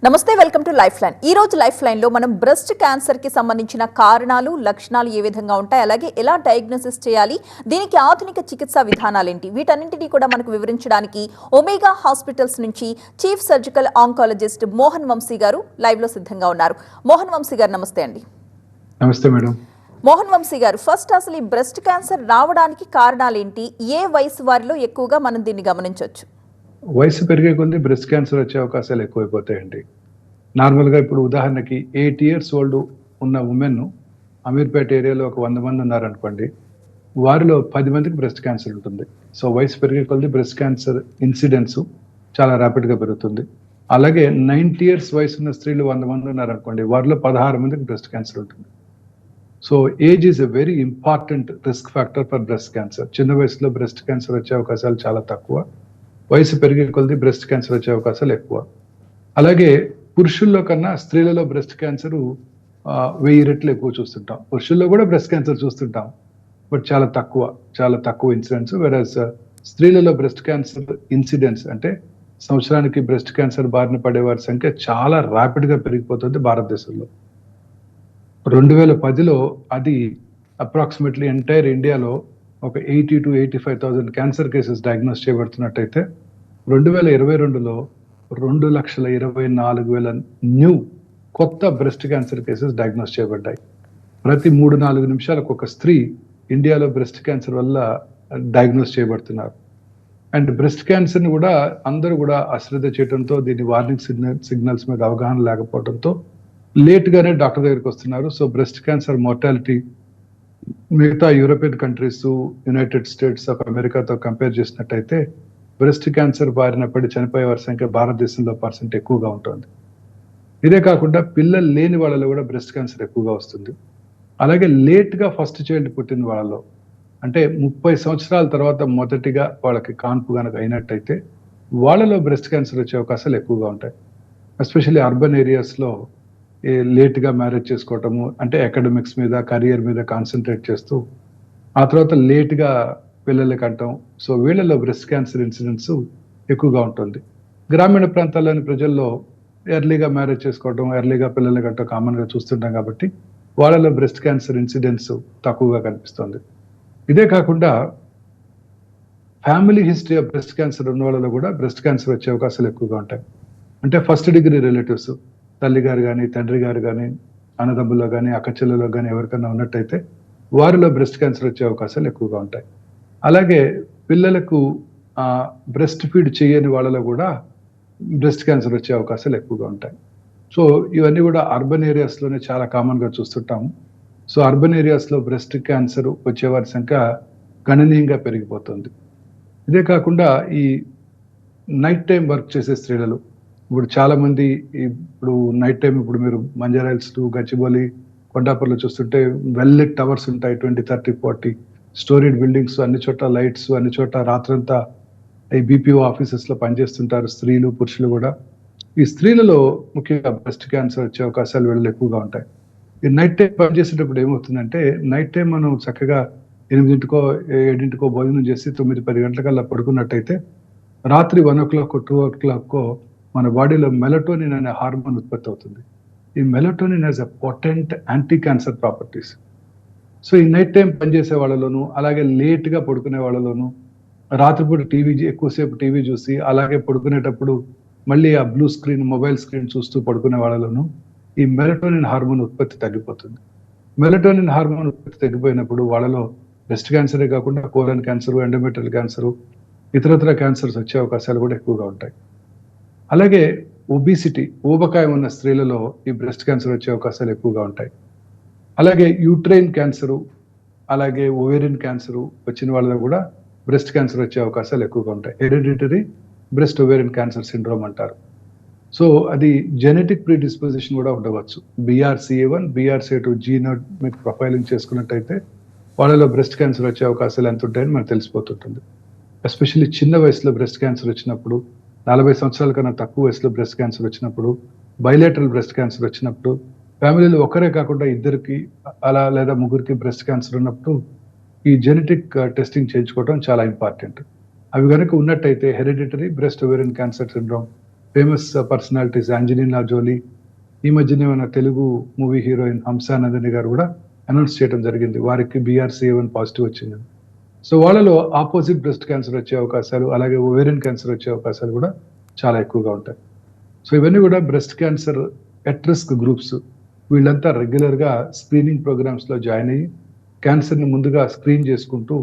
నమస్తే, welcome to life line. ఈ రోజు లైఫ్ లైన్ లో మనం బ్రెస్ట్ క్యాన్సర్ కి సంబంధించిన కారణాలు, లక్షణాలు ఏ విధంగా ఉంటాయి, అలాగే ఎలా డయాగ్నోసిస్ చేయాలి, దీనికి ఆధునిక చికిత్సా విధానాలు ఏంటి, వీటన్నింటినీ కూడా మనకు వివరించడానికి ఒమేగా హాస్పిటల్స్ నుంచి chief surgical oncologist Mohan Vamsi garu live లో సిద్ధంగా ఉన్నారు. మోహన్ వంశీ గారు నమస్తే అండి. నమస్తే మేడం. మోహన్ వంశీ గారు, ఫస్ట్ అసలు ఈ బ్రెస్ట్ క్యాన్సర్ రావడానికి కారణాలు ఏంటి, ఏ వయసు వారిలో ఎక్కువగా మనం దీన్ని గమనించవచ్చు? వయసు పెరిగే కొద్దీ బ్రెస్ట్ క్యాన్సర్ వచ్చే అవకాశాలు ఎక్కువైపోతాయండి. నార్మల్గా ఇప్పుడు ఉదాహరణకి 8 years ఓల్డ్ ఉన్న ఉమెన్ అమీర్పేట ఏరియాలో ఒక 100 మంది ఉన్నారనుకోండి, వారిలో 10 మందికి బ్రెస్ట్ క్యాన్సర్ ఉంటుంది. సో వయసు పెరిగే కొద్దీ బ్రెస్ట్ క్యాన్సర్ ఇన్సిడెన్స్ చాలా ర్యాపిడ్గా పెరుగుతుంది. అలాగే 90 years వయసు ఉన్న స్త్రీలు 100 మంది ఉన్నారనుకోండి, వారిలో 16 మందికి బ్రెస్ట్ క్యాన్సర్ ఉంటుంది. So age is a very important risk factor for breast cancer. చిన్న వయసులో బ్రెస్ట్ క్యాన్సర్ వచ్చే అవకాశాలు చాలా తక్కువ, వయసు పెరిగే కొద్దీ బ్రెస్ట్ క్యాన్సర్ వచ్చే అవకాశాలు ఎక్కువ. అలాగే పురుషుల్లో కన్నా స్త్రీలలో బ్రెస్ట్ క్యాన్సర్ 1000 రెట్లు ఎక్కువ చూస్తుంటాం. పురుషుల్లో కూడా బ్రెస్ట్ క్యాన్సర్ చూస్తుంటాం, బట్ చాలా తక్కువ ఇన్సిడెన్స్. వెరాజ్ స్త్రీలలో బ్రెస్ట్ క్యాన్సర్ ఇన్సిడెన్స్ అంటే సంవత్సరానికి బ్రెస్ట్ క్యాన్సర్ బారిన పడే వారి సంఖ్య చాలా ర్యాపిడ్గా పెరిగిపోతుంది భారతదేశంలో. 2010లో అది అప్రాక్సిమేట్లీ ఎంటైర్ ఇండియాలో ఒక 80 to 85,000 క్యాన్సర్ కేసెస్ డయాగ్నోస్ చేయబడుతున్నట్టయితే 2022లో 2,24,000 న్యూ కొత్త బ్రెస్ట్ క్యాన్సర్ కేసెస్ డయాగ్నోస్ చేయబడ్డాయి. ప్రతి 3-4 నిమిషాలకు ఒక స్త్రీ ఇండియాలో బ్రెస్ట్ క్యాన్సర్ వల్ల డయాగ్నోస్ చేయబడుతున్నారు. అండ్ బ్రెస్ట్ క్యాన్సర్ని కూడా అందరూ కూడా అశ్రద్ధ చేయడంతో, దీని వార్నింగ్ సిగ్నల్స్ మీద అవగాహన లేకపోవడంతో లేట్గానే డాక్టర్ దగ్గరికి వస్తున్నారు. సో బ్రెస్ట్ క్యాన్సర్ మోర్టాలిటీ మిగతా European countries, United states of అమెరికాతో కంపేర్ చేసినట్టయితే బ్రెస్ట్ క్యాన్సర్ బారిన పడి చనిపోయే వారి సంఖ్య భారతదేశంలో % ఎక్కువగా ఉంటుంది. ఇదే కాకుండా పిల్లలు లేని వాళ్ళలో కూడా బ్రెస్ట్ క్యాన్సర్ ఎక్కువగా వస్తుంది. అలాగే లేట్గా ఫస్ట్ చైల్డ్ పుట్టిన వాళ్ళలో, అంటే 30 సంవత్సరాల తర్వాత మొదటిగా వాళ్ళకి కాన్పు కనుక అయినట్టయితే వాళ్ళలో బ్రెస్ట్ క్యాన్సర్ వచ్చే అవకాశాలు ఎక్కువగా ఉంటాయి. ఎస్పెషల్లీ అర్బన్ ఏరియాస్లో లేట్గా మ్యారేజ్ చేసుకోవటము, అంటే అకాడమిక్స్ మీద, కెరియర్ మీద కాన్సన్ట్రేట్ చేస్తూ ఆ తర్వాత లేట్గా పిల్లలకి అంటాం. సో వీళ్ళలో బ్రెస్ట్ క్యాన్సర్ ఇన్సిడెన్స్ ఎక్కువగా ఉంటుంది. గ్రామీణ ప్రాంతాల్లోని ప్రజల్లో ఎర్లీగా మ్యారేజ్ చేసుకోవడం, ఎర్లీగా పిల్లలకి అంటాం కామన్గా చూస్తుంటాం కాబట్టి వాళ్ళలో బ్రెస్ట్ క్యాన్సర్ ఇన్సిడెన్స్ తక్కువగా కనిపిస్తుంది. ఇదే కాకుండా family history of breast cancer ఉన్న వాళ్ళలో కూడా బ్రెస్ట్ క్యాన్సర్ వచ్చే అవకాశాలు ఎక్కువగా ఉంటాయి. అంటే ఫస్ట్ డిగ్రీ రిలేటివ్స్, తల్లి గారు కానీ, తండ్రి గారు కానీ, అన్నదమ్ముల్లో కానీ, అక్కచెల్లెలో కానీ ఎవరికైనా ఉన్నట్టయితే వారిలో బ్రెస్ట్ క్యాన్సర్ వచ్చే అవకాశాలు ఎక్కువగా ఉంటాయి. అలాగే పిల్లలకు బ్రెస్ట్ ఫీడ్ చేయని వాళ్ళలో కూడా బ్రెస్ట్ క్యాన్సర్ వచ్చే అవకాశాలు ఎక్కువగా ఉంటాయి. సో ఇవన్నీ కూడా అర్బన్ ఏరియాస్లోనే చాలా కామన్గా చూస్తుంటాము. సో అర్బన్ ఏరియాస్లో బ్రెస్ట్ క్యాన్సర్ వచ్చేవారి సంఖ్య గణనీయంగా పెరిగిపోతుంది. ఇదే కాకుండా ఈ నైట్ టైం వర్క్ చేసే స్త్రీలలో ఇప్పుడు చాలా మంది ఇప్పుడు నైట్ టైం, ఇప్పుడు మీరు మంజారాయిల్స్ టు గచ్చిబౌలి, కొండాపూర్లో చూస్తుంటే వెల్ లిట్ టవర్స్ ఉంటాయి, 20, 30, 40 స్టోరీడ్ బిల్డింగ్స్, అన్ని చోట్ల లైట్స్, అన్ని చోట్ల రాత్రంతా ఈ బీపీఓ ఆఫీసెస్లో పనిచేస్తుంటారు స్త్రీలు, పురుషులు కూడా. ఈ స్త్రీలలో ముఖ్యంగా బ్రెస్ట్ క్యాన్సర్ వచ్చే అవకాశాలు వీళ్ళు ఎక్కువగా ఉంటాయి. ఈ నైట్ టైం పనిచేసేటప్పుడు ఏమవుతుందంటే, నైట్ టైం మనం చక్కగా 8కో 7కో భోజనం చేసి 9-10 గంటలకల్లా పడుకున్నట్టయితే రాత్రి 1 o'clock 2 o'clock మన బాడీలో మెలటోనిన్ అనే హార్మోన్ ఉత్పత్తి అవుతుంది. ఈ melatonin has a potent anti cancer properties. So ఈ నైట్ టైం పనిచేసే వాళ్ళలోనూ, అలాగే లేట్గా పడుకునే వాళ్ళలోనూ, రాత్రిపూట ఎక్కువసేపు టీవీ చూసి అలాగే పడుకునేటప్పుడు మళ్ళీ ఆ బ్లూ స్క్రీన్, మొబైల్ స్క్రీన్ చూస్తూ పడుకునే వాళ్ళలోనూ ఈ మెలటోనిన్ హార్మోన్ ఉత్పత్తి తగ్గిపోతుంది. మెలటోనిన్ హార్మోన్ ఉత్పత్తి తగ్గిపోయినప్పుడు వాళ్ళలో బ్రెస్ట్ క్యాన్సరే కాకుండా కోలన్ క్యాన్సర్, ఎండోమెట్రియల్ క్యాన్సర్, ఇతరత్ర క్యాన్సర్స్ వచ్చే అవకాశాలు కూడా ఎక్కువగా ఉంటాయి. అలాగే ఒబిసిటీ, ఊబకాయం ఉన్న స్త్రీలలో ఈ బ్రెస్ట్ క్యాన్సర్ వచ్చే అవకాశాలు ఎక్కువగా ఉంటాయి. అలాగే యూట్రైన్ క్యాన్సరు, అలాగే ఓవేరియన్ క్యాన్సరు వచ్చిన వాళ్ళలో కూడా బ్రెస్ట్ క్యాన్సర్ వచ్చే అవకాశాలు ఎక్కువగా ఉంటాయి. Hereditary breast ovarian cancer syndrome అంటారు. సో అది జెనెటిక్ ప్రీడిస్పోజిషన్ కూడా ఉండవచ్చు. BRCA1, BRCA2 జీనోమిక్ ప్రొఫైలింగ్ చేసుకున్నట్టయితే వాళ్ళలో బ్రెస్ట్ క్యాన్సర్ వచ్చే అవకాశాలు ఎంత ఉంటాయని మనకు తెలిసిపోతుంటుంది. ఎస్పెషల్లీ చిన్న వయసులో బ్రెస్ట్ క్యాన్సర్ వచ్చినప్పుడు, 40 సంవత్సరాల కన్నా తక్కువ వయసులో బ్రెస్ట్ క్యాన్సర్ వచ్చినప్పుడు, బైలేటరల్ బ్రెస్ట్ క్యాన్సర్ వచ్చినప్పుడు, ఫ్యామిలీలో ఒకరే కాకుండా 2కి అలా లేదా 3కి బ్రెస్ట్ క్యాన్సర్ ఉన్నప్పుడు ఈ జెనెటిక్ టెస్టింగ్ చేయించుకోవడం చాలా ఇంపార్టెంట్. అవి కనుక ఉన్నట్టయితే hereditary breast ovarian cancer syndrome, famous personalities Angelina Jolie, ఈ మధ్యనే మన తెలుగు మూవీ హీరోయిన్ హంసానందని గారు కూడా అనౌన్స్ చేయడం జరిగింది వారికి BRCA1 పాజిటివ్ వచ్చిందని. సో వాళ్ళలో ఆపోజిట్ బ్రెస్ట్ క్యాన్సర్ వచ్చే అవకాశాలు, అలాగే ఓవేరియన్ క్యాన్సర్ వచ్చే అవకాశాలు కూడా చాలా ఎక్కువగా ఉంటాయి. సో ఇవన్నీ కూడా breast cancer at risk groups. వీళ్ళంతా రెగ్యులర్గా స్క్రీనింగ్ ప్రోగ్రామ్స్లో జాయిన్ అయ్యి క్యాన్సర్ని ముందుగా స్క్రీన్ చేసుకుంటూ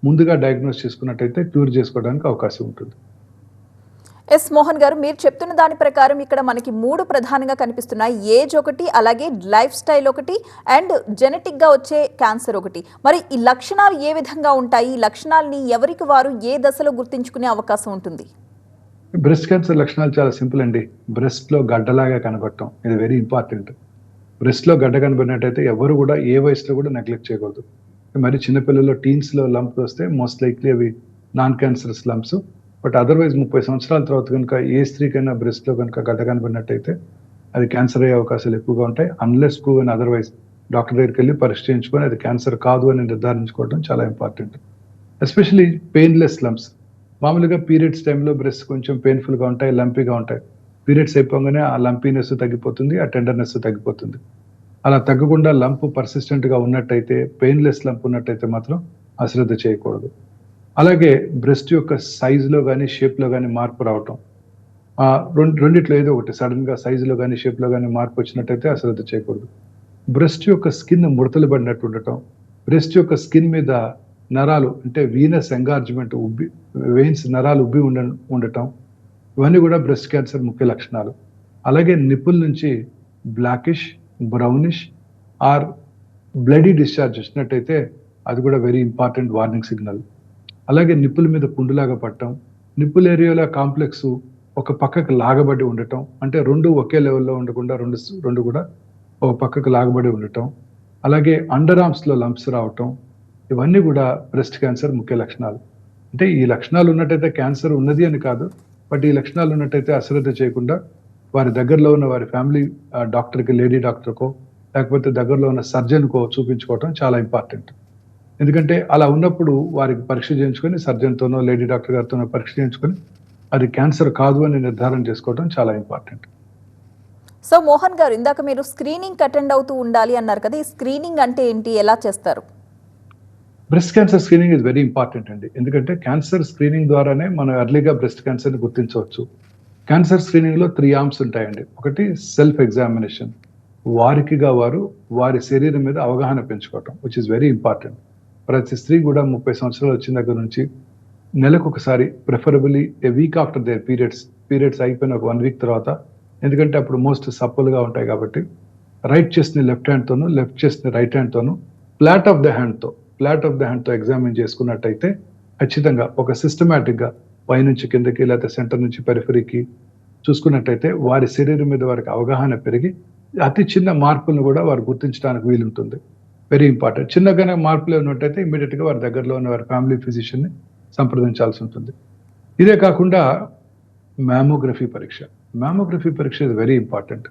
ముందుగా డయాగ్నోస్ చేసుకున్నట్టయితే క్యూర్ చేసుకోవడానికి అవకాశం ఉంటుంది. ఎస్ మోహన్ గారు, మీరు చెప్తున్న దాని ప్రకారం ఇక్కడ మనకి 3 ప్రధానంగా కనిపిస్తున్నాయి. ఏజ్ ఒకటి, అలాగే లైఫ్ స్టైల్ ఒకటి, అండ్ జెనెటిక్ గా వచ్చే క్యాన్సర్ ఒకటి. మరి ఈ లక్షణాలు ఏ విధంగా ఉంటాయి? ఈ లక్షణాలని ఎవరికి వారు ఏ దశలో గుర్తించుకునే అవకాశం ఉంటుంది? బ్రెస్ట్ క్యాన్సర్ లక్షణాలు చాలా సింపుల్ అండి. బ్రెస్ట్ లో గడ్డలాగా కనబడటం, ఇది వెరీ ఇంపార్టెంట్. బ్రెస్ట్ లో గడ్డ కనబడినట్టయితే ఎవరు కూడా ఏ వయసులో కూడా నెగ్లెక్ట్ చేయకూడదు. మరి చిన్నపిల్లల్లో టీన్స్ లో లంప్ వస్తే మోస్ట్ లైక్లీ అవి non cancerous lumps. But otherwise 30 సంవత్సరాల తర్వాత కనుక ఏ స్త్రీకైనా బ్రెస్ట్ లో కనుక గడ్డ కనబడినట్టయితే అది క్యాన్సర్ అయ్యే అవకాశాలు ఎక్కువగా ఉంటాయి. అన్లెస్ ప్రూవెన్ అదర్వైజ్ డాక్టర్ దగ్గరికి వెళ్ళి పరీక్ష చేయించుకొని అది క్యాన్సర్ కాదు అని నిర్ధారించుకోవడం చాలా ఇంపార్టెంట్. Especially painless lumps. మామూలుగా పీరియడ్స్ టైంలో బ్రెస్ట్ కొంచెం పెయిన్ఫుల్గా ఉంటాయి, లంపీగా ఉంటాయి. పీరియడ్స్ అయిపోగానే ఆ లంపీనెస్ తగ్గిపోతుంది, ఆ టెండర్నెస్ తగ్గిపోతుంది. అలా తగ్గకుండా లంప్ పర్సిస్టెంట్గా ఉన్నట్టయితే, పెయిన్లెస్ లంప్ ఉన్నట్టయితే మాత్రం అశ్రద్ధ చేయకూడదు. అలాగే బ్రెస్ట్ యొక్క సైజులో కానీ షేప్లో కానీ మార్పు రావటం, రెండిట్లో ఏదో ఒకటి సడన్గా సైజులో కానీ షేప్లో కానీ మార్పు వచ్చినట్టయితే అశ్రద్ధ చేయకూడదు. బ్రెస్ట్ యొక్క స్కిన్ ముడతలు పడినట్టు ఉండటం, బ్రెస్ట్ యొక్క స్కిన్ మీద నరాలు అంటే వీనస్ ఎంగార్జ్మెంట్ వెయిన్స్ నరాలు ఉబ్బి ఉండటం, ఇవన్నీ కూడా బ్రెస్ట్ క్యాన్సర్ ముఖ్య లక్షణాలు. అలాగే నిప్పుల నుంచి blackish, brownish or bloody discharge వచ్చినట్టయితే అది కూడా వెరీ ఇంపార్టెంట్ వార్నింగ్ సిగ్నల్. అలాగే నిప్పుల మీద పుండులాగా పట్టడం, నిప్పుల ఏరియాలో కాంప్లెక్స్ ఒక పక్కకు లాగబడి ఉండటం, అంటే రెండు ఒకే లెవెల్లో ఉండకుండా రెండు కూడా ఒక పక్కకు లాగబడి ఉండటం. అలాగే అండర్ ఆర్మ్స్లో లంప్స్ రావటం, ఇవన్నీ కూడా బ్రెస్ట్ క్యాన్సర్ ముఖ్య లక్షణాలు. అంటే ఈ లక్షణాలు ఉన్నట్టయితే క్యాన్సర్ ఉన్నది అని కాదు, బట్ ఈ లక్షణాలు ఉన్నట్టయితే అశ్రద్ధ చేయకుండా వారి దగ్గరలో ఉన్న వారి ఫ్యామిలీ డాక్టర్కి, లేడీ డాక్టర్కో లేకపోతే దగ్గరలో ఉన్న సర్జన్కో చూపించుకోవటం చాలా ఇంపార్టెంట్. ఎందుకంటే అలా ఉన్నప్పుడు వారికి పరీక్ష చేయించుకొని సర్జన్తోనో లేడీ డాక్టర్ గారితోనో పరీక్ష చేయించుకొని అది క్యాన్సర్ కాదు అని నిర్ధారణ చేసుకోవడం చాలా ఇంపార్టెంట్. సో మోహన్ గారు, ఇందాక మీరు స్క్రీనింగ్ అటెండ్ అవుతూ ఉండాలి అన్నారు కదా, ఈ స్క్రీనింగ్ అంటే ఏంటి, ఎలా చేస్తారు? Breast cancer screening is very important అండి. ఎందుకంటే క్యాన్సర్ స్క్రీనింగ్ ద్వారానే మనం ఎర్లీగా బ్రెస్ట్ క్యాన్సర్ని గుర్తించవచ్చు. క్యాన్సర్ స్క్రీనింగ్లో 3 ఆర్మ్స్ ఉంటాయండి. ఒకటి సెల్ఫ్ ఎగ్జామినేషన్, వారికిగా వారు వారి శరీరం మీద అవగాహన పెంచుకోవటం, విచ్ ఇస్ వెరీ ఇంపార్టెంట్. ప్రతి స్త్రీ కూడా 30 సంవత్సరాలు వచ్చిన దగ్గర నుంచి నెలకు ఒకసారి, preferably A week after their periods అయిపోయిన ఒక 1 వీక్ తర్వాత, ఎందుకంటే అప్పుడు మోస్ట్ సప్పులుగా ఉంటాయి కాబట్టి రైట్ చెస్ట్ని లెఫ్ట్ హ్యాండ్తోను, లెఫ్ట్ చెస్ట్ని రైట్ హ్యాండ్తోను, ఫ్లాట్ ఆఫ్ ద హ్యాండ్తో ఎగ్జామిన్ చేసుకున్నట్టయితే ఖచ్చితంగా ఒక సిస్టమేటిక్గా పైనుంచి కిందకి లేకపోతే సెంటర్ నుంచి పెరిఫరీకి చూసుకున్నట్టయితే వారి శరీరం మీద వారికి అవగాహన పెరిగి అతి చిన్న మార్పులను కూడా వారు గుర్తించడానికి వీలుంటుంది. Very important. చిన్నగానే మార్పులు ఉన్నట్టయితే ఇమీడియట్గా వారి దగ్గరలో ఉన్న వారి ఫ్యామిలీ ఫిజిషియన్ని సంప్రదించాల్సి ఉంటుంది. ఇదే కాకుండా మ్యామోగ్రఫీ పరీక్ష ఇస్ వెరీ ఇంపార్టెంట్.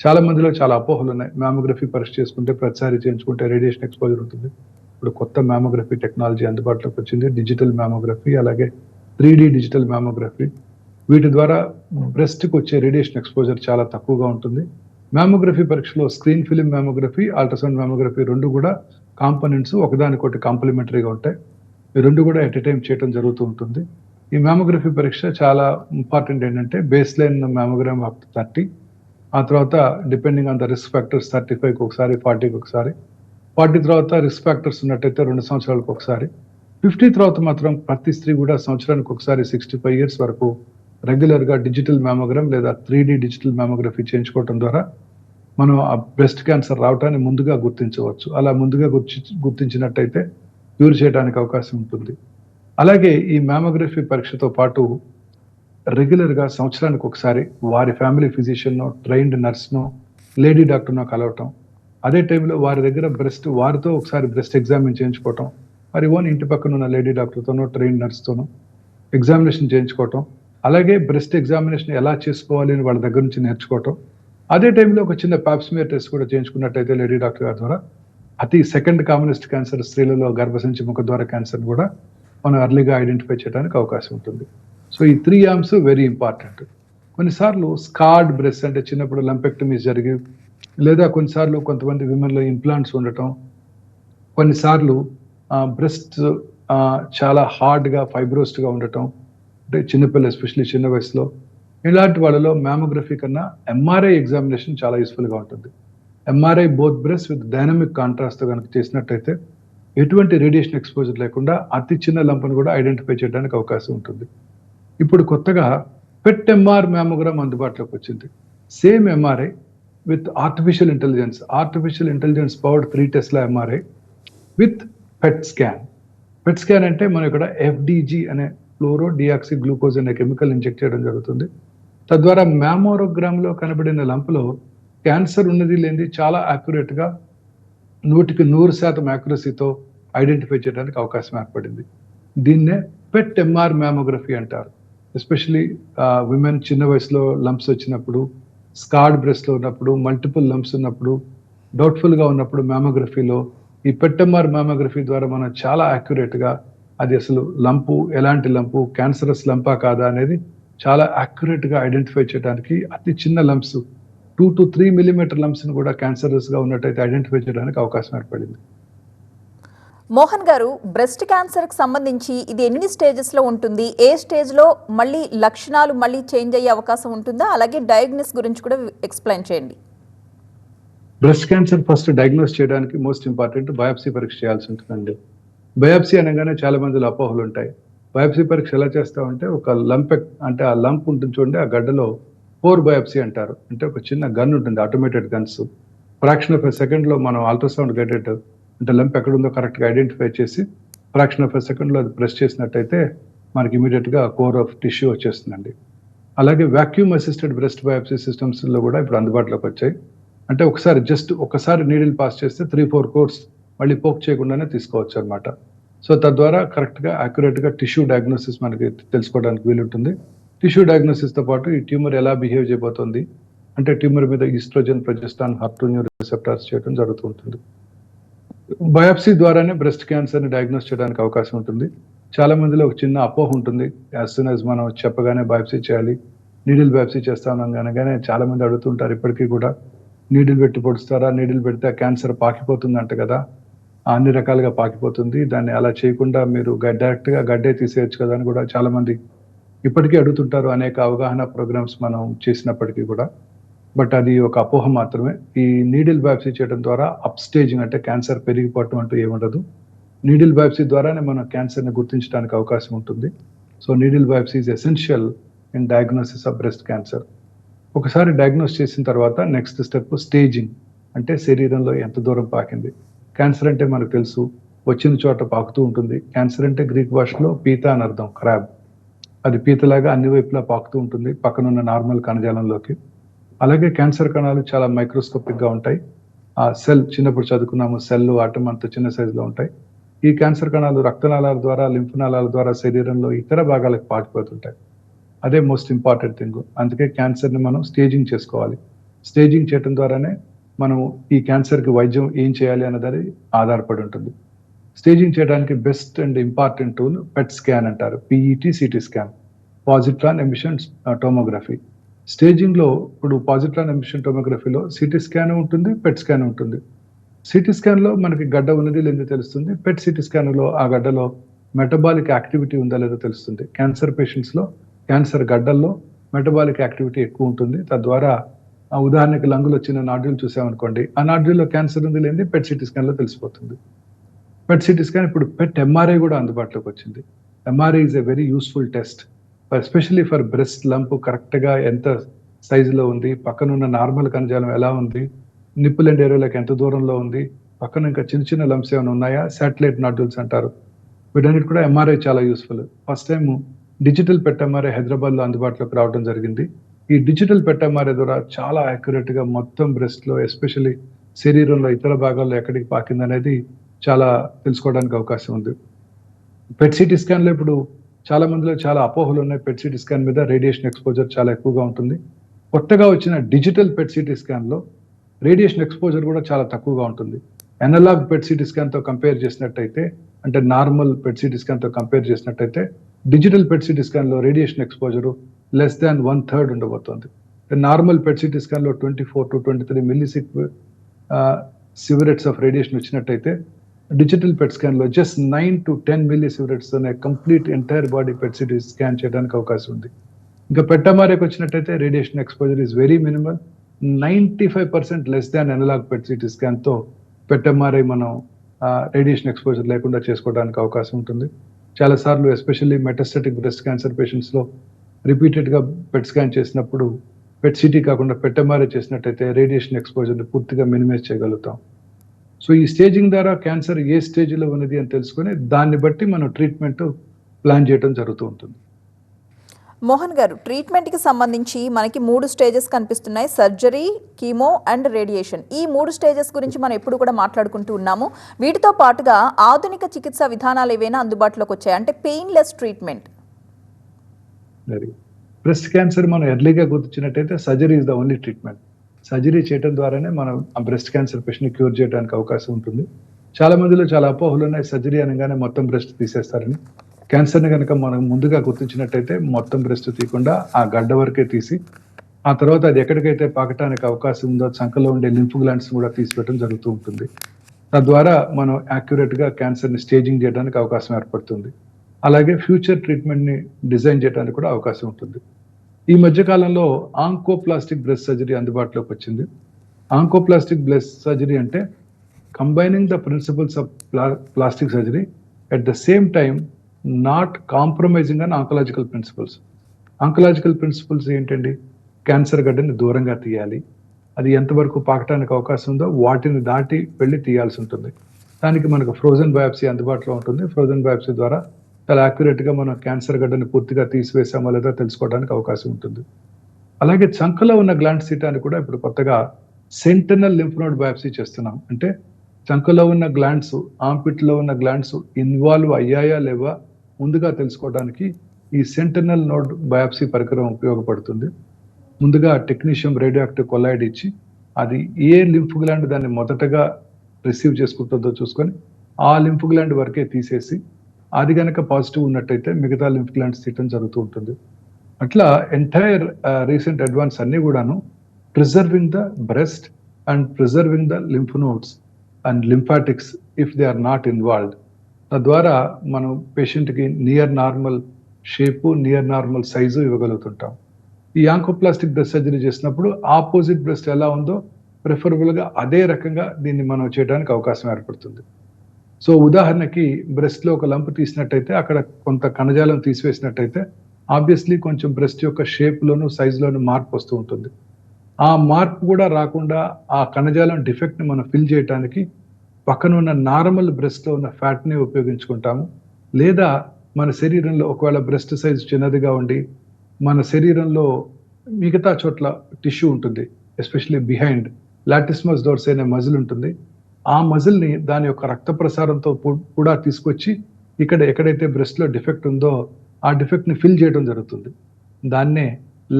చాలా మందిలో చాలా అపోహలు ఉన్నాయి. మ్యామోగ్రఫీ పరీక్ష చేసుకుంటే ప్రతిసారి చేయించుకుంటే రేడియేషన్ ఎక్స్పోజర్ ఉంటుంది. ఇప్పుడు కొత్త మ్యామోగ్రఫీ టెక్నాలజీ అందుబాటులోకి వచ్చింది, డిజిటల్ మ్యామోగ్రఫీ, అలాగే 3D డిజిటల్ మ్యామోగ్రఫీ. వీటి ద్వారా బ్రెస్ట్కి వచ్చే రేడియేషన్ ఎక్స్పోజర్ చాలా తక్కువగా ఉంటుంది. మ్యామోగ్రఫీ పరీక్షలో screen film mammography, ultrasound mammography రెండు కూడా కాంపోనెంట్స్ ఒకదానికొకటి కాంప్లిమెంటరీగా ఉంటాయి. ఈ రెండు కూడా ఎట్ ఎ టైం చేయడం జరుగుతూ ఉంటుంది. ఈ మ్యామోగ్రఫీ పరీక్ష చాలా ఇంపార్టెంట్. ఏంటంటే baseline mammogram up to 30, ఆ తర్వాత depending on the risk factors 35కి ఒకసారి, 40కి ఒకసారి, 40 తర్వాత రిస్క్ ఫ్యాక్టర్స్ ఉన్నట్టయితే 2 సంవత్సరాలకు ఒకసారి, 50 తర్వాత మాత్రం ప్రతి స్త్రీ కూడా సంవత్సరానికి ఒకసారి 65 ఇయర్స్ వరకు రెగ్యులర్గా డిజిటల్ మ్యామోగ్రామ్ లేదా 3D డిజిటల్ మ్యామోగ్రఫీ చేయించుకోవడం ద్వారా మనం ఆ బ్రెస్ట్ క్యాన్సర్ రావటాన్ని ముందుగా గుర్తించవచ్చు. అలా ముందుగా గుర్తించినట్టయితే క్యూర్ చేయడానికి అవకాశం ఉంటుంది. అలాగే ఈ మ్యామోగ్రఫీ పరీక్షతో పాటు రెగ్యులర్గా సంవత్సరానికి ఒకసారి వారి ఫ్యామిలీ ఫిజిషియన్నో, ట్రైన్డ్ నర్స్నో, లేడీ డాక్టర్నో కలవటం, అదే టైంలో వారి దగ్గర వారితో ఒకసారి బ్రెస్ట్ ఎగ్జామిన్ చేయించుకోవటం, మరి ఓన్ ఇంటి పక్కన ఉన్న లేడీ డాక్టర్తోనో, ట్రైన్డ్ నర్స్తోనో ఎగ్జామినేషన్ చేయించుకోవటం, అలాగే బ్రెస్ట్ ఎగ్జామినేషన్ ఎలా చేసుకోవాలి అని వాళ్ళ దగ్గర నుంచి నేర్చుకోవటం, అదే టైంలో ఒక చిన్న పాప్స్మియర్ టెస్ట్ కూడా చేయించుకున్నట్టయితే లేడీ డాక్టర్ గారి ద్వారా సెకండ్ కామనెస్ట్ క్యాన్సర్ స్త్రీలలో గర్భసంచి ముఖద్వార క్యాన్సర్ కూడా మనం ఎర్లీగా ఐడెంటిఫై చేయడానికి అవకాశం ఉంటుంది. సో ఈ 3 ఆర్మ్స్ వెరీ ఇంపార్టెంట్. కొన్నిసార్లు స్కార్డ్ బ్రెస్ట్ అంటే చిన్నప్పుడు లంపెక్టమీస్ జరిగి, లేదా కొన్నిసార్లు కొంతమంది విమెన్లో ఇంప్లాంట్స్ ఉండటం, కొన్నిసార్లు బ్రెస్ట్ చాలా హార్డ్గా ఫైబ్రోస్డ్గా ఉండటం, అంటే చిన్నపిల్లలు ఎస్పెషల్లీ చిన్న వయసులో, ఇలాంటి వాళ్ళలో మ్యామోగ్రఫీ కన్నా ఎంఆర్ఐ ఎగ్జామినేషన్ చాలా యూస్ఫుల్గా ఉంటుంది. MRI both breast with dynamic కాంట్రాస్ట్తో కనుక చేసినట్టయితే ఎటువంటి రేడియేషన్ ఎక్స్పోజర్ లేకుండా అతి చిన్న లంపను కూడా ఐడెంటిఫై చేయడానికి అవకాశం ఉంటుంది. ఇప్పుడు కొత్తగా పెట్ ఎంఆర్ మ్యామోగ్రామ్ అందుబాటులోకి వచ్చింది. Same MRI with artificial intelligence powered 3 Tesla MRI with PET scan. PET scan అంటే మనం ఇక్కడ ఎఫ్డిజి అనే ఫ్లోరో డియాక్సి గ్లూకోజ్ అనే కెమికల్ ఇంజెక్ట్ చేయడం జరుగుతుంది. తద్వారా మ్యామోగ్రామ్లో కనబడిన లంపలో క్యాన్సర్ ఉన్నది లేనిది చాలా యాక్యురేట్గా 100% యాక్యురసీతో ఐడెంటిఫై చేయడానికి అవకాశం ఏర్పడింది. దీన్నే పెట్ ఎంఆర్ మ్యామోగ్రఫీ అంటారు. ఎస్పెషలీ విమెన్ చిన్న వయసులో లంప్స్ వచ్చినప్పుడు, స్కార్డ్ బ్రెస్ట్లో ఉన్నప్పుడు, మల్టిపుల్ లంప్స్ ఉన్నప్పుడు, డౌట్ఫుల్గా ఉన్నప్పుడు మ్యామోగ్రఫీలో ఈ పెట్ ఎంఆర్ మ్యామోగ్రఫీ ద్వారా మనం చాలా యాక్యురేట్గా అది అసలు లంపు ఎలాంటి లంపు, క్యాన్సరస్ లంపా కాదా అనేది చాలా యాక్యురేట్గా ఐడెంటిఫై చేయడానికి అతి చిన్న లంప్స్ 2 to 3 millimeter లంప్స్ని కూడా క్యాన్సరస్గా ఉన్నట్టయితే ఐడెంటిఫై చేయడానికి అవకాశం ఏర్పడింది. మోహన్ గారు, బ్రెస్ట్ క్యాన్సర్కి సంబంధించి ఇది ఎన్ని స్టేజెస్లో ఉంటుంది? ఏ స్టేజ్లో మళ్ళీ లక్షణాలు మళ్ళీ చేంజ్ అయ్యే అవకాశం ఉంటుందా? అలాగే డయాగ్నోస్ గురించి కూడా ఎక్స్ప్లెయిన్ చేయండి. బ్రెస్ట్ క్యాన్సర్ ఫస్ట్ డయాగ్నోస్ చేయడానికి మోస్ట్ ఇంపార్టెంట్ బయాప్సీ పరీక్ష చేయాల్సి ఉంటుందండి. బయాప్సీ అనగానే చాలా మందిలో అపోహలు ఉంటాయి. బయాప్సీ పరీక్ష ఎలా చేస్తామంటే ఒక అంటే ఆ లంప్ ఉంటుంది చూడండి, ఆ గడ్డలో పోర్ బయాప్సీ అంటారు. అంటే ఒక చిన్న గన్ ఉంటుంది, automated guns. Fraction of a సెకండ్లో మనం అల్ట్రాసౌండ్ గైడెడ్ అంటే లంప్ ఎక్కడుందో కరెక్ట్గా ఐడెంటిఫై చేసి ఫ్రాక్షన్ ఆఫ్ ఎ సెకండ్లో అది ప్రెస్ చేసినట్టయితే మనకి ఇమీడియట్గా కోర్ ఆఫ్ టిష్యూ వచ్చేస్తుందండి. అలాగే వాక్యూమ్ అసిస్టెడ్ బ్రెస్ట్ బయాప్సీ సిస్టమ్స్లో కూడా ఇప్పుడు అందుబాటులోకి వచ్చాయి. అంటే ఒకసారి నీడిల్ పాస్ చేస్తే 3-4 కోర్స్ మళ్ళీ పోక్ చేయకుండానే తీసుకోవచ్చు అనమాట. సో తద్వారా కరెక్ట్గా యాక్యురేట్గా టిష్యూ డయాగ్నోసిస్ మనకి తెలుసుకోవడానికి వీలుంటుంది. టిష్యూ డయాగ్నోసిస్తో పాటు ఈ ట్యూమర్ ఎలా బిహేవ్ చేయబోతుంది అంటే ట్యూమర్ మీద ఈస్ట్రోజన్, ప్రొజెస్ట్రాన్, HER2 రిసెప్టార్స్ చేయడం జరుగుతుంటుంది. బయాప్సీ ద్వారానే బ్రెస్ట్ క్యాన్సర్ని డయాగ్నోస్ చేయడానికి అవకాశం ఉంటుంది. చాలా మందిలో ఒక చిన్న అపోహ ఉంటుంది, యాజ్ సూన్ యాజ్ మనం చెప్పగానే బయాప్సీ చేయాలి, నీడిల్ బయాప్సీ చేస్తామని అనగానే చాలా మంది అడుగుతుంటారు ఇప్పటికీ కూడా, నీడిల్ పెట్టి పొడుస్తారా, నీడిల్ పెడితే క్యాన్సర్ పాకిపోతుంది అంట కదా, అన్ని రకాలుగా పాకిపోతుంది, దాన్ని అలా చేయకుండా మీరు డైరెక్ట్గా గడ్డే తీసేయచ్చు కదా అని కూడా చాలా మంది ఇప్పటికీ అడుగుతుంటారు. అనేక అవగాహన ప్రోగ్రామ్స్ మనం చేసినప్పటికీ కూడా, బట్ అది ఒక అపోహ మాత్రమే. ఈ నీడిల్ బయాప్సీ చేయడం ద్వారా అప్ స్టేజింగ్ అంటే క్యాన్సర్ పెరిగిపోవటం అంటూ ఏముండదు. నీడిల్ బయాప్సీ ద్వారానే మనం క్యాన్సర్ని గుర్తించడానికి అవకాశం ఉంటుంది. So needle biopsy is essential in diagnosis of breast cancer. ఒకసారి డయాగ్నోస్ చేసిన తర్వాత నెక్స్ట్ స్టెప్ స్టేజింగ్, అంటే శరీరంలో ఎంత దూరం పాకింది. క్యాన్సర్ అంటే మనకు తెలుసు, వచ్చిన చోట పాకుతూ ఉంటుంది. క్యాన్సర్ అంటే గ్రీక్ భాషలో పీత అని అర్థం, క్రాబ్. అది పీతలాగా అన్ని వైపులా పాకుతూ ఉంటుంది పక్కనున్న నార్మల్ కణజాలంలోకి. అలాగే క్యాన్సర్ కణాలు చాలా మైక్రోస్కోపిక్గా ఉంటాయి. ఆ సెల్ చిన్నప్పుడు చదువుకున్నాము, సెల్ ఆటం అంత చిన్న సైజులో ఉంటాయి. ఈ క్యాన్సర్ కణాలు రక్తనాళాల ద్వారా, లింఫ్ నాళాల ద్వారా శరీరంలో ఇతర భాగాలకు పాకిపోతుంటాయి. అదే మోస్ట్ ఇంపార్టెంట్ థింగ్. అందుకే క్యాన్సర్ని మనం స్టేజింగ్ చేసుకోవాలి. స్టేజింగ్ చేయడం ద్వారానే మనం ఈ క్యాన్సర్కి వైద్యం ఏం చేయాలి అన్నది ఆధారపడి ఉంటుంది. స్టేజింగ్ చేయడానికి best and important tool PET scan అంటారు, PET CT scan, positron emission tomography. స్టేజింగ్లో ఇప్పుడు పాజిట్రాన్ ఎమిషన్ టోమోగ్రఫీలో CT స్కాన్ ఉంటుంది, పెట్ స్కాన్ ఉంటుంది. CT స్కాన్లో మనకి గడ్డ ఉన్నది లేదో తెలుస్తుంది. పెట్ CT స్కాన్లో ఆ గడ్డలో మెటబాలిక్ యాక్టివిటీ ఉందా లేదో తెలుస్తుంది. క్యాన్సర్ పేషెంట్స్లో క్యాన్సర్ గడ్డల్లో మెటబాలిక్ యాక్టివిటీ ఎక్కువ ఉంటుంది. తద్వారా ఉదాహరణకి లంగులో చిన్న నాడ్యూల్ చూసామనుకోండి, ఆ నాడ్యూల్లో క్యాన్సర్ ఉంది లేని పెట్ CT స్కాన్లో తెలిసిపోతుంది. పెట్ CT స్కాన్ ఇప్పుడు పెట్ MRI కూడా అందుబాటులోకి వచ్చింది. MRI is a very useful test especially for breast lump కరెక్ట్గా ఎంత సైజులో ఉంది, పక్కనున్న నార్మల్ కణజాలం ఎలా ఉంది, నిప్పుల్ అండ్ ఏరియాలకు ఎంత దూరంలో ఉంది, పక్కన ఇంకా చిన్న చిన్న లంప్స్ ఏమైనా ఉన్నాయా, శాటిలైట్ నాడ్యూల్స్ అంటారు. వీటన్నిటి కూడా MRI చాలా యూస్ఫుల్. ఫస్ట్ టైం డిజిటల్ పెట్ MRI హైదరాబాద్లో అందుబాటులోకి రావడం జరిగింది. ఈ డిజిటల్ పెట్ MRI ద్వారా చాలా యాక్యురేట్గా మొత్తం బ్రెస్ట్లో ఎస్పెషల్లీ శరీరంలో ఇతర భాగాల్లో ఎక్కడికి పాకింది అనేది చాలా తెలుసుకోవడానికి అవకాశం ఉంది. పెట్ CT స్కాన్లో ఇప్పుడు చాలా మందిలో చాలా అపోహలు ఉన్నాయి. పెట్ CT స్కాన్ మీద రేడియేషన్ ఎక్స్పోజర్ చాలా ఎక్కువగా ఉంటుంది. కొత్తగా వచ్చిన డిజిటల్ పెట్ CT స్కాన్లో రేడియేషన్ ఎక్స్పోజర్ కూడా చాలా తక్కువగా ఉంటుంది. ఎనలాగ్ పెట్ CT స్కాన్తో కంపేర్ చేసినట్టయితే, అంటే నార్మల్ పెట్ CT స్కాన్తో కంపేర్ చేసినట్టయితే డిజిటల్ పెట్ CT స్కాన్లో రేడియేషన్ ఎక్స్పోజరు లెస్ దాన్ 1/3 ఉండబోతోంది. నార్మల్ పెట్ సిటీ స్కాన్లో 24 to 23 millisieverts of radiation వచ్చినట్టయితే డిజిటల్ పెట్ స్కాన్లో జస్ట్ 9 to 10 మిల్లీ సివరెట్స్తోనే complete entire body PET CT scan చేయడానికి అవకాశం ఉంది. ఇంకా పెట్టమారేకి వచ్చినట్టయితే radiation exposure is very minimal. 95% less than analog PET CT స్కాన్తో పెట్టమారే మనం రేడియేషన్ ఎక్స్పోజర్ లేకుండా చేసుకోవడానికి అవకాశం ఉంటుంది. చాలాసార్లు ఎస్పెషల్లీ మెటాస్టాటిక్ బ్రెస్ట్ క్యాన్సర్ పేషెంట్స్లో రిపీటెడ్గా పెట్ స్కాన్ చేసినప్పుడు పెట్ సిటీ కాకుండా పెట్టమారే చేసినట్టయితే రేడియేషన్ ఎక్స్పోజర్ని పూర్తిగా మినిమైజ్ చేయగలుగుతాం. సో ఈ స్టేజింగ్ ద్వారా క్యాన్సర్ ఏ స్టేజ్లో ఉన్నది అని తెలుసుకొని దాన్ని బట్టి మనం ట్రీట్మెంట్ ప్లాన్ చేయడం జరుగుతూ ఉంటుంది. మోహన్ గారు, ట్రీట్మెంట్కి సంబంధించి మనకి 3 స్టేజెస్ కనిపిస్తున్నాయి: సర్జరీ, కీమో అండ్ రేడియేషన్. ఈ 3 స్టేజెస్ గురించి మనం ఎప్పుడు కూడా మాట్లాడుకుంటూ ఉన్నాము. వీటితో పాటుగా ఆధునిక చికిత్సా విధానాలు ఏవైనా అందుబాటులోకి వచ్చాయి, అంటే పెయిన్లెస్ ట్రీట్మెంట్? బ్రెస్ట్ క్యాన్సర్ మనం ఎర్లీగా గుర్తించినట్టయితే surgery is the only treatment. Surgery చేయడం ద్వారానే మనం ఆ బ్రెస్ట్ క్యాన్సర్ పేషెంట్ని క్యూర్ చేయడానికి అవకాశం ఉంటుంది. చాలా మందిలో చాలా అపోహలు ఉన్నాయి, సర్జరీ అనగానే మొత్తం బ్రెస్ట్ తీసేస్తారని. క్యాన్సర్ని కనుక మనం ముందుగా గుర్తించినట్టయితే మొత్తం బ్రెస్ట్ తీయకుండా ఆ గడ్డ వరకే తీసి ఆ తర్వాత అది ఎక్కడికైతే పాకటానికి అవకాశం ఉందో చంకలో ఉండే లింఫ్ గ్లాండ్స్ కూడా తీసివేయడం జరుగుతూ ఉంటుంది. తద్వారా మనం యాక్యురేట్గా క్యాన్సర్ని స్టేజింగ్ చేయడానికి అవకాశం ఏర్పడుతుంది. అలాగే ఫ్యూచర్ ట్రీట్మెంట్ని డిజైన్ చేయడానికి కూడా అవకాశం ఉంటుంది. ఈ మధ్యకాలంలో ఆంకోప్లాస్టిక్ బ్రెస్ట్ సర్జరీ అందుబాటులోకి వచ్చింది. ఆంకోప్లాస్టిక్ బ్రెస్ట్ సర్జరీ అంటే combining the principles of plastic surgery at the same time not compromising on oncological principles. Oncological principles ఏంటండి? క్యాన్సర్ గడ్డని దూరంగా తీయాలి, అది ఎంతవరకు పాకటానికి అవకాశం ఉందో వాటిని దాటి వెళ్ళి తీయాల్సి ఉంటుంది. దానికి మనకు ఫ్రోజన్ బయాప్సీ అందుబాటులో ఉంటుంది. ఫ్రోజన్ బయాప్సీ ద్వారా చాలా యాక్యురేట్గా మనం క్యాన్సర్ గడ్డని పూర్తిగా తీసివేసామో లేదా తెలుసుకోవడానికి అవకాశం ఉంటుంది. అలాగే చంకలో ఉన్న గ్లాండ్స్ తీయటానికి కూడా ఇప్పుడు కొత్తగా సెంటినల్ లింఫ్ నోడ్ బయాప్సీ చేస్తున్నాం. అంటే చంకలో ఉన్న గ్లాండ్స్, ఆంపిట్లో ఉన్న గ్లాండ్స్ ఇన్వాల్వ్ అయ్యాయా లేవా ముందుగా తెలుసుకోవడానికి ఈ సెంటినల్ నోడ్ బయాప్సీ పరికరం ఉపయోగపడుతుంది. ముందుగా టెక్నీషియం రేడియో యాక్టివ్ కొలైడ్ ఇచ్చి అది ఏ లింఫ్ గ్లాండ్ దాన్ని మొదటగా రిసీవ్ చేసుకుంటుందో చూసుకొని ఆ లింఫ్ గ్లాండ్ వరకే తీసేసి అది కనుక పాజిటివ్ ఉన్నట్టయితే మిగతా లింఫ్ గ్లాండ్స్ తీయటం జరుగుతూ ఉంటుంది. అట్లా ఎంటైర్ రీసెంట్ అడ్వాన్స్ అన్నీ కూడాను preserving the breast and preserving the lymph nodes and lymphatics if they are not involved. తద్వారా మనం పేషెంట్కి near normal shape, near normal size ఇవ్వగలుగుతుంటాం. ఈ ఆంకోప్లాస్టిక్ బ్రెస్ట్ సర్జరీ చేసినప్పుడు ఆపోజిట్ బ్రెస్ట్ ఎలా ఉందో ప్రిఫరబుల్గా అదే రకంగా దీన్ని మనం చేయడానికి అవకాశం ఏర్పడుతుంది. సో ఉదాహరణకి బ్రెస్ట్లో ఒక లంప్ తీసినట్టయితే అక్కడ కొంత కణజాలం తీసివేసినట్టయితే ఆబ్వియస్లీ కొంచెం బ్రెస్ట్ యొక్క షేప్లోను సైజులోను మార్పు వస్తూ ఉంటుంది. ఆ మార్పు కూడా రాకుండా ఆ కణజాలం డిఫెక్ట్ని మనం ఫిల్ చేయడానికి పక్కన ఉన్న నార్మల్ బ్రెస్ట్లో ఉన్న ఫ్యాట్ని ఉపయోగించుకుంటాము. లేదా మన శరీరంలో ఒకవేళ బ్రెస్ట్ సైజ్ చిన్నదిగా ఉండి మన శరీరంలో మిగతా చోట్ల టిష్యూ ఉంటుంది, ఎస్పెషల్లీ బిహైండ్ లాటిస్మస్ డోర్సీ అనే మజిల్ ఉంటుంది. ఆ మజిల్ని దాని యొక్క రక్త ప్రసారంతో కూడా తీసుకొచ్చి ఇక్కడ ఎక్కడైతే బ్రెస్ట్లో డిఫెక్ట్ ఉందో ఆ డిఫెక్ట్ని ఫిల్ చేయడం జరుగుతుంది. దాన్నే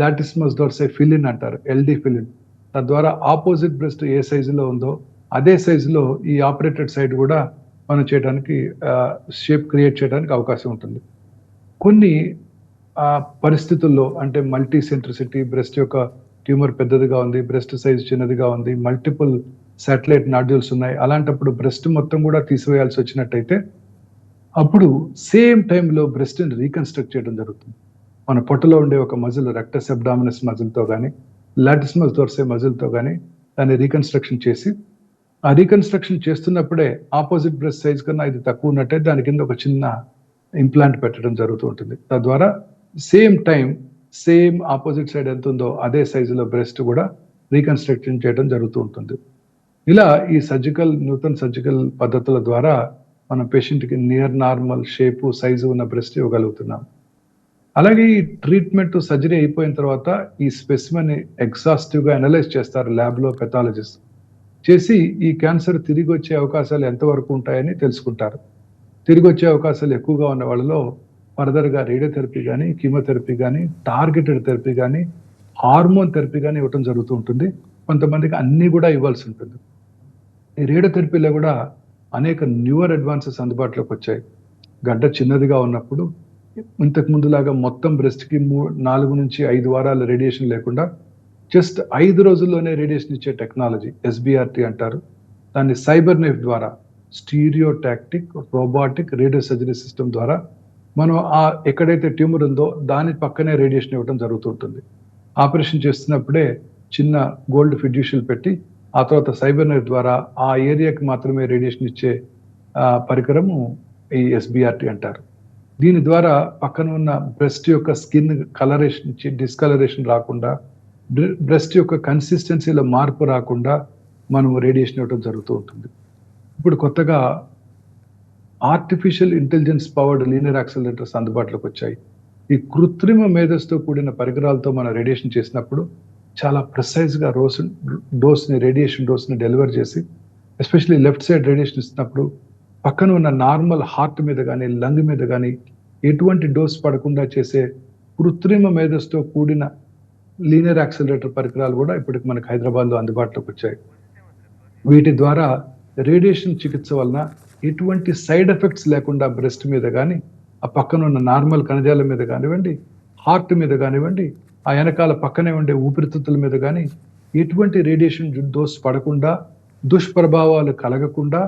లాటిస్మస్ డోర్సీ ఫిలిన్ అంటారు, ఎల్డి ఫిలిన్. తద్వారా ఆపోజిట్ బ్రెస్ట్ ఏ సైజులో ఉందో అదే సైజులో ఈ ఆపరేటెడ్ సైడ్ కూడా మనం చేయడానికి షేప్ క్రియేట్ చేయడానికి అవకాశం ఉంటుంది. కొన్ని పరిస్థితుల్లో అంటే మల్టీ సెంట్రిసిటీ, బ్రెస్ట్ యొక్క ట్యూమర్ పెద్దదిగా ఉంది, బ్రెస్ట్ సైజ్ చిన్నదిగా ఉంది, మల్టిపుల్ శాటిలైట్ నాడ్యూల్స్ ఉన్నాయి, అలాంటప్పుడు బ్రెస్ట్ మొత్తం కూడా తీసివేయాల్సి వచ్చినట్టయితే అప్పుడు సేమ్ టైంలో బ్రెస్ట్ని రీకన్స్ట్రక్ట్ చేయడం జరుగుతుంది. మన పొట్టలో ఉండే ఒక మజిల్ రెక్టస్ అబ్డామినస్ మజిల్తో కానీ లాటిస్మస్ డోర్సీ మజిల్తో కానీ దాన్ని రీకన్స్ట్రక్షన్ చేసి ఆ రీకన్స్ట్రక్షన్ చేస్తున్నప్పుడే ఆపోజిట్ బ్రెస్ట్ సైజ్ కన్నా ఇది తక్కువ ఉన్నట్టే దాని కింద ఒక చిన్న ఇంప్లాంట్ పెట్టడం జరుగుతూ ఉంటుంది. తద్వారా same time same opposite side ఎంత ఉందో అదే సైజులో బ్రెస్ట్ కూడా రీకన్స్ట్రక్షన్ చేయడం జరుగుతూ ఉంటుంది. ఇలా ఈ న్యూటన్ సర్జికల్ పద్ధతుల ద్వారా మన పేషెంట్కి నియర్ నార్మల్ షేపు సైజు ఉన్న బ్రెస్ట్ ఇవ్వగలుగుతున్నాం. అలాగే ఈ ట్రీట్మెంట్ సర్జరీ అయిపోయిన తర్వాత ఈ స్పెసిమెన్ ఎగ్జాస్టివ్గా అనలైజ్ చేస్తారు ల్యాబ్లో పెథాలజిస్ట్ చేసి ఈ క్యాన్సర్ తిరిగి వచ్చే అవకాశాలు ఎంతవరకు ఉంటాయని తెలుసుకుంటారు. తిరిగి వచ్చే అవకాశాలు ఎక్కువగా ఉన్న వాళ్ళలో ఫర్దర్గా రేడియోథెరపీ కానీ, కీమోథెరపీ కానీ, టార్గెటెడ్ థెరపీ కానీ, హార్మోన్ థెరపీ కానీ ఇవ్వటం జరుగుతూ ఉంటుంది. కొంతమందికి అన్నీ కూడా ఇవ్వాల్సి ఉంటుంది. ఈ రేడియోథెరపీలో కూడా అనేక న్యూవర్ అడ్వాన్సెస్ అందుబాటులోకి వచ్చాయి. గడ్డ చిన్నదిగా ఉన్నప్పుడు ఇంతకు ముందులాగా మొత్తం బ్రెస్ట్కి 4 నుంచి 5 వారాల రేడియేషన్ లేకుండా జస్ట్ 5 రోజుల్లోనే రేడియేషన్ ఇచ్చే టెక్నాలజీ SBRT అంటారు. దాన్ని సైబర్ నైఫ్ ద్వారా stereotactic robotic radio surgery system ద్వారా మనం ఎక్కడైతే ట్యూమర్ ఉందో దాని పక్కనే రేడియేషన్ ఇవ్వడం జరుగుతుంటుంది. ఆపరేషన్ చేస్తున్నప్పుడే చిన్న గోల్డ్ ఫిడ్యూషియల్ పెట్టి ఆ తర్వాత సైబర్ నైఫ్ ద్వారా ఆ ఏరియాకి మాత్రమే రేడియేషన్ ఇచ్చే పరికరము ఈ SBRT అంటారు. దీని ద్వారా పక్కన ఉన్న బ్రెస్ట్ యొక్క స్కిన్ కలరేషన్ ఇచ్చి డిస్కలరేషన్ రాకుండా, బ్రెస్ట్ యొక్క కన్సిస్టెన్సీలో మార్పు రాకుండా మనం రేడియేషన్ ఇవ్వడం జరుగుతూ ఉంటుంది. ఇప్పుడు కొత్తగా artificial intelligence powered linear accelerators అందుబాటులోకి వచ్చాయి. ఈ కృత్రిమ మేధస్సుతో కూడిన పరికరాలతో మనం రేడియేషన్ చేసినప్పుడు చాలా ప్రిసైజ్గా రేడియేషన్ డోస్ని డెలివర్ చేసి, ఎస్పెషల్లీ లెఫ్ట్ సైడ్ రేడియేషన్ ఇస్తున్నప్పుడు పక్కన ఉన్న నార్మల్ హార్ట్ మీద కానీ లంగ్ మీద కానీ ఎటువంటి డోస్ పడకుండా చేసే కృత్రిమ మేధస్సుతో కూడిన లీనియర్ యాక్సిలరేటర్ పరికరాలు కూడా ఇప్పటికి మనకు హైదరాబాద్లో అందుబాటులోకి వచ్చాయి. వీటి ద్వారా రేడియేషన్ చికిత్స వలన ఎటువంటి సైడ్ ఎఫెక్ట్స్ లేకుండా బ్రెస్ట్ మీద కానీ, ఆ పక్కన ఉన్న నార్మల్ కణజాల మీద కానివ్వండి, హార్ట్ మీద కానివ్వండి, ఆ వెనకాల పక్కనే ఉండే ఊపిరితిత్తుల మీద కానీ ఎటువంటి రేడియేషన్ డోస్ పడకుండా, దుష్ప్రభావాలు కలగకుండా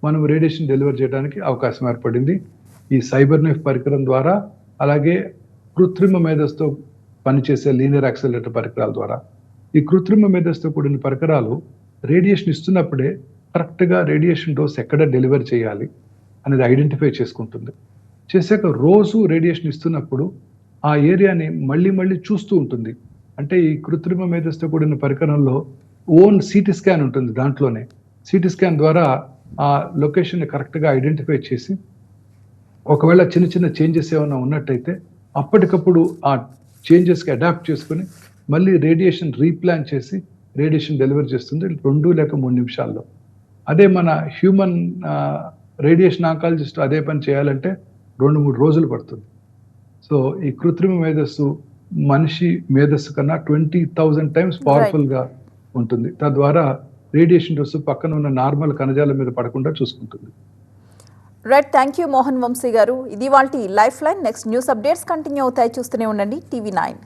మనం రేడియేషన్ డెలివర్ చేయడానికి అవకాశం ఏర్పడింది ఈ సైబర్ నైఫ్ పరికరం ద్వారా. అలాగే కృత్రిమ మేధస్సుతో పనిచేసే లీనియర్ యాక్సిలరేటర్ పరికరాల ద్వారా. ఈ కృత్రిమ మేధస్సుతో కూడిన పరికరాలు రేడియేషన్ ఇస్తున్నప్పుడే కరెక్ట్గా రేడియేషన్ డోస్ ఎక్కడ డెలివర్ చేయాలి అనేది ఐడెంటిఫై చేసుకుంటుంది. చేశాక రోజు రేడియేషన్ ఇస్తున్నప్పుడు ఆ ఏరియాని మళ్ళీ చూస్తూ ఉంటుంది. అంటే ఈ కృత్రిమ మేధస్సుతో కూడిన పరికరంలో ఓన్ సిటీ స్కాన్ ఉంటుంది. దాంట్లోనే సిటీ స్కాన్ ద్వారా ఆ లొకేషన్ని కరెక్ట్గా ఐడెంటిఫై చేసి, ఒకవేళ చిన్న చేంజెస్ ఏమైనా ఉన్నట్టయితే అప్పటికప్పుడు ఆ చేంజెస్కి అడాప్ట్ చేసుకుని మళ్ళీ రేడియేషన్ రీప్లాన్ చేసి రేడియేషన్ డెలివర్ చేస్తుంది 2 లేక 3 నిమిషాల్లో. అదే మన హ్యూమన్ రేడియేషన్ ఆంకాలజిస్ట్ అదే పని చేయాలంటే 2-3 రోజులు పడుతుంది. సో ఈ కృత్రిమ మేధస్సు మనిషి మేధస్సు కన్నా 20,000 టైమ్స్ పవర్ఫుల్గా ఉంటుంది. తద్వారా రేడియేషన్ డోసు పక్కన ఉన్న నార్మల్ కణజాల మీద పడకుండా చూసుకుంటుంది. Right, thank you Mohan Vamsi garu. ఇది వాళ్ళ lifeline. Next news updates continue అవుతాయి. చూస్తూనే ఉండండి TV9.